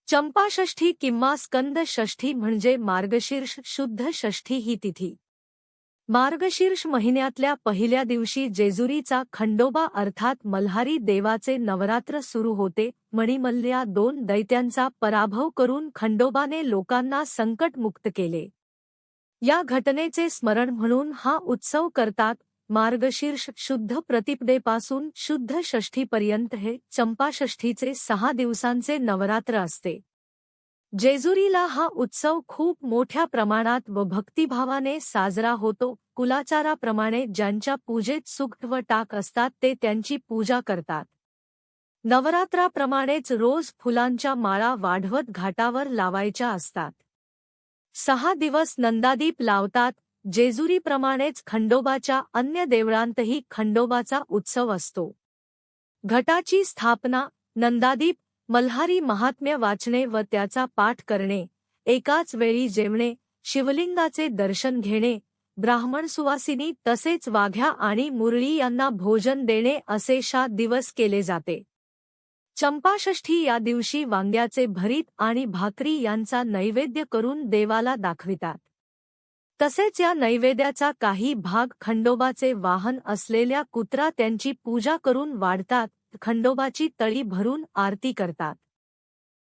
चंपाषष्ठी किंवा स्कंद षष्ठी म्हणजे मार्गशीर्ष शुद्ध षष्ठी ही तिथी. मार्गशीर्ष महिन्यातल्या पहिल्या दिवशी जेजुरीचा खंडोबा अर्थात मल्हारी देवाचे नवरात्र सुरू होते. मणिमल्ल्या 2 दैत्यांचा पराभव करून खंडोबाने लोकांना संकटमुक्त केले. या घटनेचे स्मरण म्हणून हा उत्सव करतात. मार्गशीर्ष शुद्ध प्रतिपदेपासून शुद्ध षष्ठीपर्यंत हे चंपाषष्ठीचे 6 दिवसांचे नवरात्र असते. जेजुरीला हा उत्सव खूप मोठ्या प्रमाणात व भक्तिभावाने साजरा होतो. कुलाचाराप्रमाणे ज्यांच्या पूजेत सुक्त व टाक असतात ते त्यांची पूजा करतात. नवरात्राप्रमाणेच रोज फुलांच्या माळा वाढवत घाटावर लावायच्या असतात. 6 दिवस नंदादीप लावतात. जेजुरीप्रमाणेच खंडोबाच्या अन्य देवळांतही खंडोबाचा उत्सव असतो. घटाची स्थापना, नंदादीप, मल्हारी महात्म्य वाचणे व त्याचा पाठ करणे, एकाच वेळी जेवणे, शिवलिंगाचे दर्शन घेणे, ब्राह्मण सुवासिनी तसेच वाघ्या आणि मुरळी यांना भोजन देणे असे 7 दिवस केले जाते. चंपाषष्ठी या दिवशी वांग्याचे भरीत आणि भाकरी यांचा नैवेद्य करून देवाला दाखवितात. तसेच या नैवेद्याचा काही भाग खंडोबाचे वाहन असलेल्या कुत्रा त्यांची पूजा करून वाढतात. खंडोबाची तळी भरून आरती करतात.